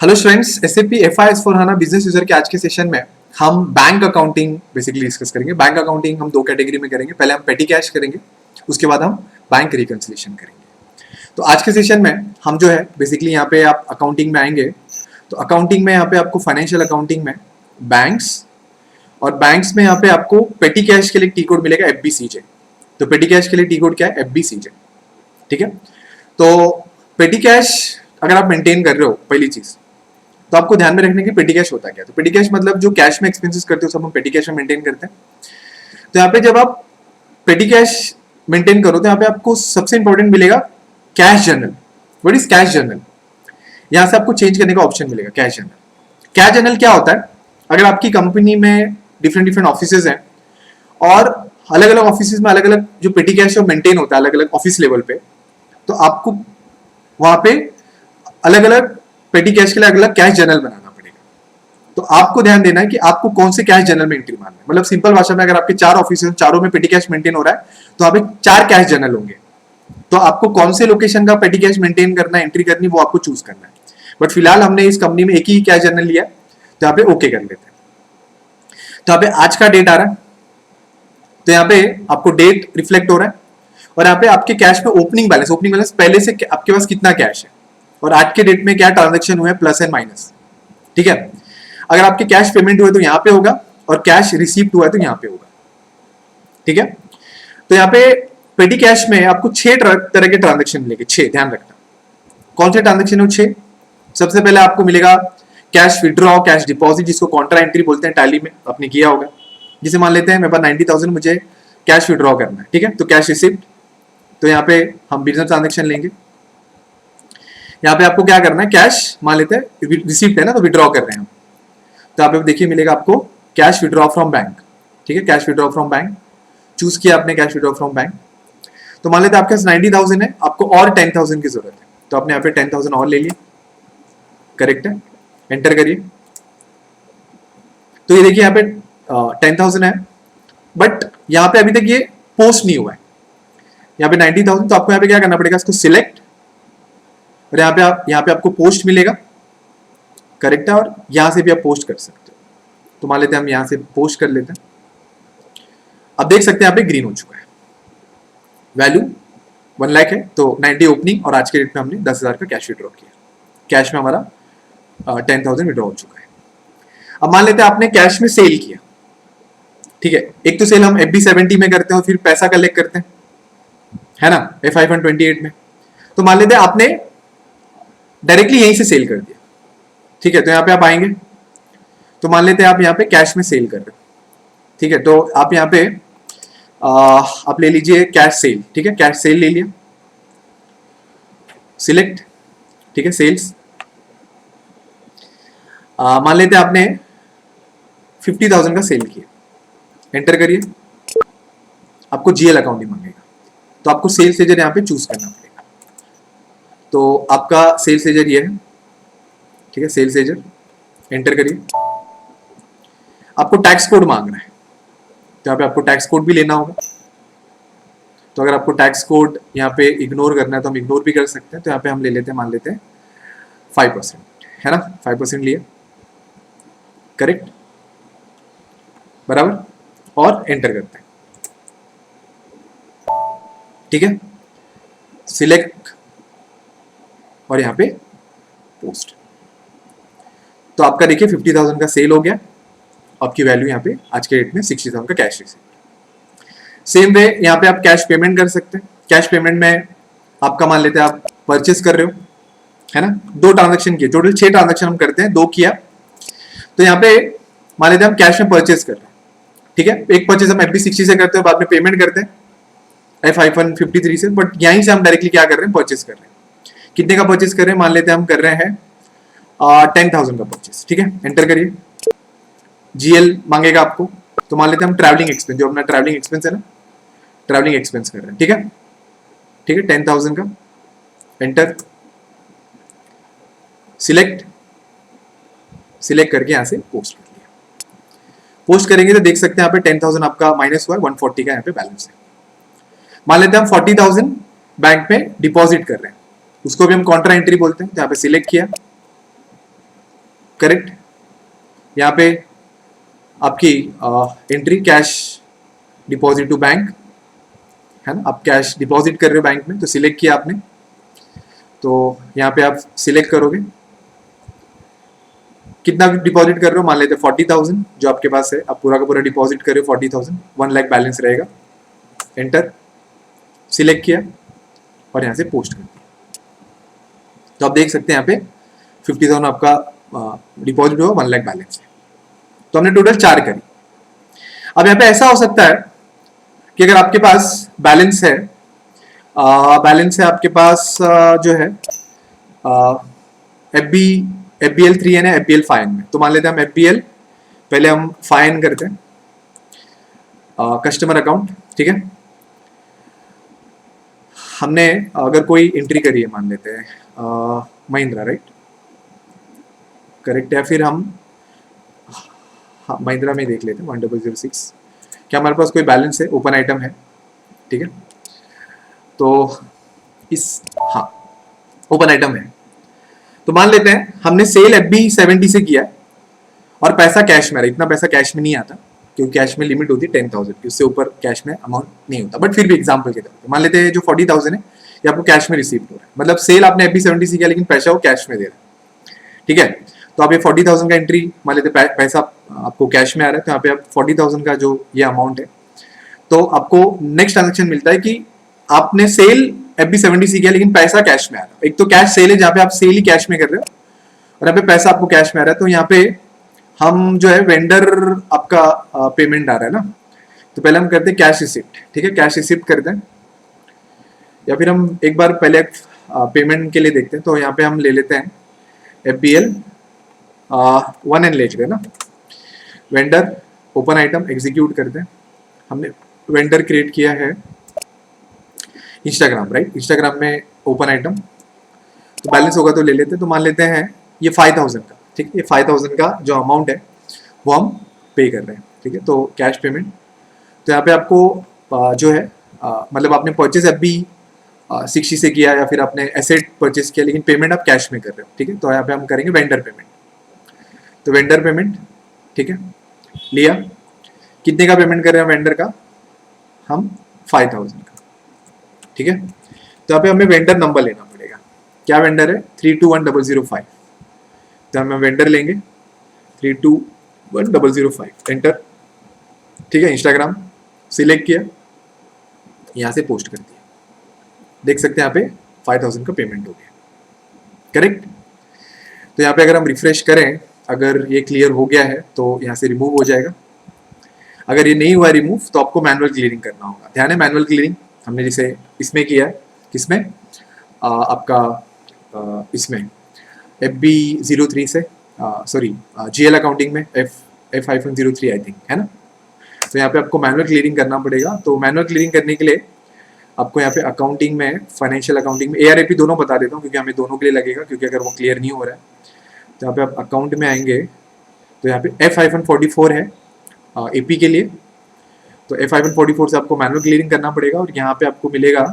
Hello students, SAP FI/S/4HANA business user के आज के सेशन में हम बैंक अकाउंटिंग बेसिकली डिस्कस करेंगे। बैंक अकाउंटिंग हम दो कैटेगरी में करेंगे। पहले हम पेटी कैश करेंगे, उसके बाद हम बैंक रिकंसिलिएशन करेंगे। तो आज के सेशन में हम जो है बेसिकली यहाँ पे आप अकाउंटिंग में आएंगे। तो अकाउंटिंग में यहाँ पे आपको फाइनेंशियल अकाउंटिंग में बैंक्स और बैंक्स में यहाँ पे आपको पेटी कैश के लिए टी कोड मिलेगा FBCJ। तो पेटी कैश के लिए टी कोड क्या है? FBCJ। ठीक है, तो पेटी कैश अगर आप मेंटेन कर रहे हो, पहली चीज तो आपको ध्यान में रखने की पेटी कैश होता है क्या। तो पेटी कैश मतलब जो कैश में एक्सपेंसेस करते हो सब हम पेटी कैश में मेंटेन करते हैं। तो यहाँ पे जब आप पेटी कैश मेंटेन करो तो यहाँ पे आपको सबसे इंपॉर्टेंट मिलेगा cash journal. What is cash journal? यहाँ से आपको चेंज करने का ऑप्शन मिलेगा कैश जर्नल। कैश जर्नल क्या होता है? अगर आपकी कंपनी में डिफरेंट डिफरेंट ऑफिसेज हैं और अलग अलग ऑफिस में अलग अलग जो पेटी कैश मेंटेन होता है अलग अलग ऑफिस लेवल पे, तो आपको वहां पे अलग अलग पेटी कैश के लिए अलग अलग कैश जर्नल बनाना पड़ेगा। तो आपको ध्यान देना है कि आपको कौन से कैश जर्नल में एंट्री मारना है। मतलब सिंपल भाषा में अगर आपके 4 ऑफिस हैं, चारों में पेटी कैश मेंटेन हो रहा है तो यहाँ पे 4 कैश जर्नल होंगे। तो आपको कौन से लोकेशन का पेटी कैश मेंटेन करना है, एंट्री करनी, वो आपको चूज करना है। बट फिलहाल हमने इस कंपनी में एक ही कैश जर्नल लिया, तो यहाँ पे ओके कर लेते हैं। तो यहाँ पे आज का डेट आ रहा है, तो यहाँ पे आपको डेट रिफ्लेक्ट हो रहा है और यहाँ पे आपके कैश में ओपनिंग बैलेंस पहले से आपके पास कितना कैश है और आज के डेट में क्या ट्रांजैक्शन हुए, प्लस एंड माइनस। ठीक है, अगर आपके कैश पेमेंट हुए तो यहाँ पे होगा और कैश रिसीव्ड हुआ है तो यहाँ पे होगा। ठीक है, तो यहाँ पे पेटी कैश में आपको 6 तरह के ट्रांजैक्शन मिलेंगे। 6, ध्यान रखना। कौन से ट्रांजैक्शन है? 6। सबसे पहले आपको मिलेगा कैश विड्रॉ, कैश डिपॉजिट, जिसको कॉन्ट्रा एंट्री बोलते हैं, टैली में आपने किया होगा। जिसे मान लेते हैं मेरे पास 90,000 मुझे कैश विड्रॉ करना है। ठीक है, तो कैश रिसिप्ट, तो यहाँ पे हम बिजनेस ट्रांजेक्शन लेंगे। यहाँ पे आपको क्या करना है, कैश मान लेते हैं रिसिप्ट है ना, तो विड्रॉ कर रहे हैं हम। तो यहाँ पे देखिए मिलेगा आपको कैश विड्रॉ फ्रॉम बैंक। ठीक है, cash withdraw from bank choose किया आपने, कैश विड्रॉ फ्रॉम बैंक। तो मान लेते हैं आपके पास 90,000 है, आपको और 10,000 की जरूरत है, तो आपने यहाँ पे 10,000 और ले लिया। करेक्ट है, एंटर करिए। तो ये देखिए यहाँ पे 10,000 है, बट यहाँ पे अभी तक ये पोस्ट नहीं हुआ है। यहाँ पे 90,000, तो आपको यहाँ पे क्या करना पड़ेगा, इसको सिलेक्ट और यहाँ पे आपको पोस्ट मिलेगा। करेक्ट है, और यहां से भी आप पोस्ट कर सकते हो। तो मान लेते हैं हम यहां से पोस्ट कर लेते हैं। अब देख सकते हैं यहाँ पे ग्रीन हो चुका है, वैल्यू 1 लाख है। तो 90 ओपनिंग और आज के डेट में हमने 10,000 का कैश विड्रॉ किया। कैश में हमारा 10,000 विड्रॉ हो चुका है। अब मान लेते हैं आपने कैश में सेल किया। ठीक है, एक तो सेल हम FB70 में करते हैं और फिर पैसा कलेक्ट करते हैं, है ना, FI/28 में। तो मान लेते हैं आपने डायरेक्टली यहीं से सेल कर दिया। ठीक है, तो यहाँ पे आप आएंगे, तो मान लेते हैं आप यहाँ पे कैश में सेल कर रहे हो। ठीक है, तो आप यहाँ पे आप ले लीजिए कैश सेल। ठीक है, कैश सेल ले लिया, सिलेक्ट। ठीक है, सेल्स मान लेते हैं आपने 50,000 का सेल किया, एंटर करिए। आपको GL अकाउंटिंग मांगेगा, तो आपको सेल्स लेजर यहाँ पे चूज करना पड़ेगा। तो आपका सेल्स लेजर ये है। ठीक है, सेल्स लेजर, एंटर करिए। आपको टैक्स कोड मांग रहा है, तो यहाँ पे आपको टैक्स कोड भी लेना होगा। तो अगर आपको टैक्स कोड यहाँ पे इग्नोर करना है तो हम इग्नोर भी कर सकते हैं। तो यहाँ पे हम ले लेते हैं, मान लेते हैं 5%, है ना, 5% लिए। करेक्ट, बराबर, और एंटर करते हैं। ठीक है, सिलेक्ट और यहाँ पे पोस्ट। तो आपका देखिए 50,000 का सेल हो गया। आपकी वैल्यू यहाँ पे आज के डेट में 60,000 का कैश रिसीव। सेम वे यहाँ पे आप कैश पेमेंट कर सकते हैं। कैश पेमेंट में आपका मान लेते हैं आप परचेस कर रहे हो, है ना, 2 ट्रांजेक्शन किए, टोटल 6 ट्रांजेक्शन हम करते हैं, 2 किया। तो यहाँ पे मान लेते हैं हम कैश में परचेस कर रहे हैं। ठीक है, एक परचेस हम FB60 से करते हैं, बाद में पेमेंट करते हैं FI/53 से, बट यहीं से हम डायरेक्टली क्या कर रहे हैं, परचेस कर रहे हैं। कितने का परचेस कर रहे हैं? मान लेते हैं हम कर रहे हैं 10,000 का परचेस। ठीक है, एंटर करिए। GL मांगेगा आपको, तो मान लेते हैं हम ट्रैवलिंग एक्सपेंस, जो अपना ट्रैवलिंग एक्सपेंस है ना, ट्रैवलिंग एक्सपेंस कर रहे हैं। ठीक है, ठीक है, 10,000 का, एंटर, सिलेक्ट करके यहां से पोस्ट कर लिया। पोस्ट करेंगे तो देख सकते हैं यहाँ पे 10,000 आपका माइनस हुआ है, 140 का यहाँ पे बैलेंस है। मान लेते हैं हम 40,000 बैंक में डिपॉजिट कर रहे हैं, उसको भी हम कॉन्ट्रा एंट्री बोलते हैं। तो यहाँ पे सिलेक्ट किया, करेक्ट। यहाँ पे आपकी entry cash deposit to bank है ना, आप कैश डिपॉजिट कर रहे हो बैंक में, तो सिलेक्ट किया आपने, तो यहाँ पे आप सिलेक्ट करोगे कितना डिपॉजिट कर रहे हो, मान लेते 40,000 जो आपके पास है, आप पूरा का पूरा डिपॉजिट कर रहे हो 40,000, 1 लाख बैलेंस रहेगा, एंटर, सिलेक्ट किया और यहाँ से पोस्ट कर दिया। तो आप देख सकते हैं यहाँ पे 50,000 आपका डिपॉजिट हुआ, 1 लाख बैलेंस है। तो हमने टोटल 4 करी। अब यहाँ पे ऐसा हो सकता है कि अगर आपके पास बैलेंस है आपके पास जो है FBL 3 है, FBL 5 में, तो मान लेते हैं हम FBL पहले हम 5 करते हैं, कस्टमर अकाउंट, ठीक है। हमने अगर कोई एंट्री करी है, मान लेते हैं महिंद्रा, राइट, करेक्ट, या फिर हम महिंद्रा में देख लेते हैं 1006, क्या हमारे पास कोई बैलेंस है, ओपन आइटम है, ठीक है। तो हाँ ओपन आइटम है, तो मान लेते हैं हमने सेल FB70 से किया और पैसा कैश में आ रहा है, इतना पैसा कैश में नहीं आता क्योंकि कैश में लिमिट होती है 10,000 की, उससे ऊपर कैश में अमाउंट नहीं होता, बट फिर भी एग्जांपल के तौर पे मान लेते हैं जो 40,000 है ये आपको कैश में रिसीव हो रहा है, मतलब सेल आपने FB70 से किया लेकिन पैसा वो कैश में दे रहा है, ठीक है। तो आप ये 40,000 का एंट्री मान लेते पैसा आपको कैश में आ रहा है, तो यहाँ पे आप 40,000 का जो ये अमाउंट है, तो आपको नेक्स्ट ट्रांजेक्शन मिलता है कि आपने सेल FB70 से किया लेकिन पैसा कैश में आ रहा है। एक तो कैश सेल है जहाँ पे आप सेल ही कैश में कर रहे हो और यहाँ पे पैसा आपको कैश में आ रहा है, तो यहाँ पे हम जो है वेंडर आपका पेमेंट आ रहा है ना, तो पहले हम करते हैं कैश रिसिप्ट, ठीक है, कैश रिसिप्ट करते हैं, या फिर हम एक बार पहले पेमेंट के लिए देखते हैं, तो यहाँ पे हम ले लेते हैं FBL 1N ले लेते हैं ना, वेंडर ओपन आइटम एग्जीक्यूट करते हैं, हमने वेंडर क्रिएट किया है इंस्टाग्राम, राइट, इंस्टाग्राम में ओपन आइटम, तो बैलेंस होगा तो ले लेते हैं, तो मान लेते हैं ये 5,000 का, ठीक है, ये 5,000 का जो अमाउंट है वो हम पे कर रहे हैं, ठीक है, तो कैश पेमेंट, तो यहाँ पे आपको जो है मतलब आपने परचेज FB60 से किया या फिर आपने एसेट परचेज किया लेकिन पेमेंट आप कैश में कर रहे हो, ठीक है, तो यहाँ पे हम करेंगे वेंडर पेमेंट, तो वेंडर पेमेंट, ठीक है, लिया, कितने का पेमेंट कर रहे हैं वेंडर का, हम 5,000 का, ठीक है। तो यहाँ पे हमें वेंडर नंबर लेना पड़ेगा, क्या वेंडर है 321005, तो हम वेंडर लेंगे 321005, एंटर, ठीक है, इंस्टाग्राम सिलेक्ट किया, यहाँ से पोस्ट कर दिया, देख सकते हैं यहाँ पे 5,000 का पेमेंट हो गया, करेक्ट। तो यहाँ पे अगर हम रिफ्रेश करें, अगर ये क्लियर हो गया है तो यहाँ से रिमूव हो जाएगा, अगर ये नहीं हुआ रिमूव तो आपको मैनुअल क्लियरिंग करना होगा। ध्यान है मैनुअल क्लियरिंग हमने जैसे इसमें किया है, किसमें आपका इसमें FB03 से सॉरी GL अकाउंटिंग में F-03 आई थिंक है ना, तो यहाँ पे आपको मैनुअल क्लियरिंग करना पड़ेगा। तो मैनुअल क्लियरिंग करने के लिए आपको यहाँ पे अकाउंटिंग में, फाइनेंशियल अकाउंटिंग में, ARAP दोनों बता देता हूँ क्योंकि हमें दोनों के लिए लगेगा, क्योंकि अगर वो क्लियर नहीं हो रहा है तो यहाँ पे आप अकाउंट में आएंगे, तो यहाँ पे F-44 है AP के लिए, तो F-44 से आपको मैनुअल क्लियरिंग करना पड़ेगा और यहाँ पे आपको मिलेगा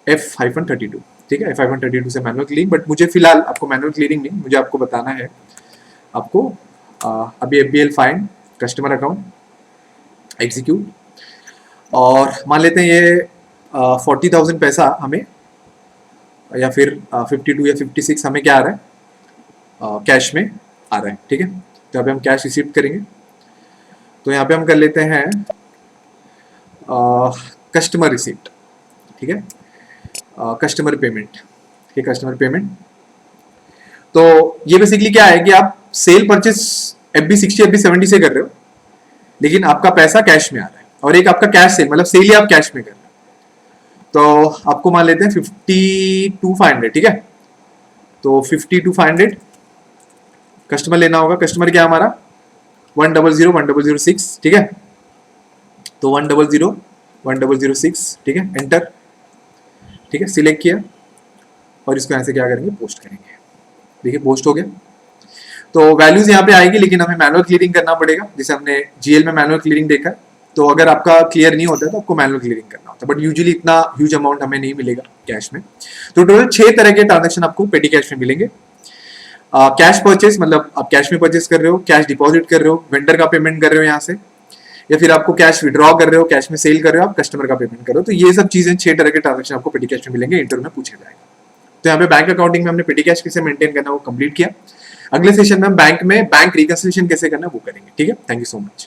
F-32, ठीक है, F-32 से मैनुअल क्लियरिंग, बट मुझे फिलहाल आपको मैनुअल क्लियरिंग नहीं, मुझे आपको बताना है आपको अभी FBL fine customer account execute, और मान लेते हैं ये 40,000 पैसा हमें या फिर 52 या 56 हमें क्या आ रहा है, कैश में आ रहा है, ठीक है। तो अभी हम कैश रिसीव करेंगे, तो यहाँ पे हम कर लेते हैं कस्टमर रिसिप्ट, ठीक है, कस्टमर पेमेंट, ठीक है, कस्टमर पेमेंट। तो ये बेसिकली क्या है कि आप सेल परचेस FB60 FB70 से कर रहे हो लेकिन आपका पैसा कैश में आ रहा है, और एक आपका कैश सेल मतलब सेल ही आप कैश में कर रहे हो, तो आपको मान लेते हैं 52,500, ठीक है, तो 52,500 कस्टमर लेना होगा, कस्टमर क्या हमारा 1001006, ठीक है, तो 1001006, ठीक है, एंटर, ठीक है, सिलेक्ट किया और इसको यहाँ से क्या करेंगे, पोस्ट करेंगे, देखिए पोस्ट हो गया। तो वैल्यूज यहाँ पे आएगी लेकिन हमें मैनुअल क्लियरिंग करना पड़ेगा, जैसे हमने GL में मैनुअल क्लियरिंग देखा है, तो अगर आपका क्लियर नहीं होता है तो आपको मैनुअल क्लियरिंग करना होता है, बट यूजुअली इतना ह्यूज अमाउंट हमें नहीं मिलेगा कैश में। तो टोटल 6 तरह के ट्रांजेक्शन आपको पेटी कैश में मिलेंगे। कैश परचेस, मतलब आप कैश में परचेस कर रहे हो, कैश डिपॉजिट कर रहे हो, वेंडर का पेमेंट कर रहे हो यहाँ से, या फिर आपको कैश विड्रॉ कर रहे हो, कैश में सेल कर रहे हो, आप कस्टमर का पेमेंट कर रहे हो। तो ये सब चीजें 6 तरह के ट्रांजेक्शन आपको पेटी कैश में मिलेंगे, इंटरव्यू में पूछा जाएगा। तो यहाँ पे बैंक अकाउंटिंग में हमने पेटी कैश कैसे मेंटेन करना वो कंप्लीट किया। अगले सेशन में हम बैंक में बैंक रिकंसिलिएशन कैसे करना वो करेंगे। ठीक है, थैंक यू सो मच।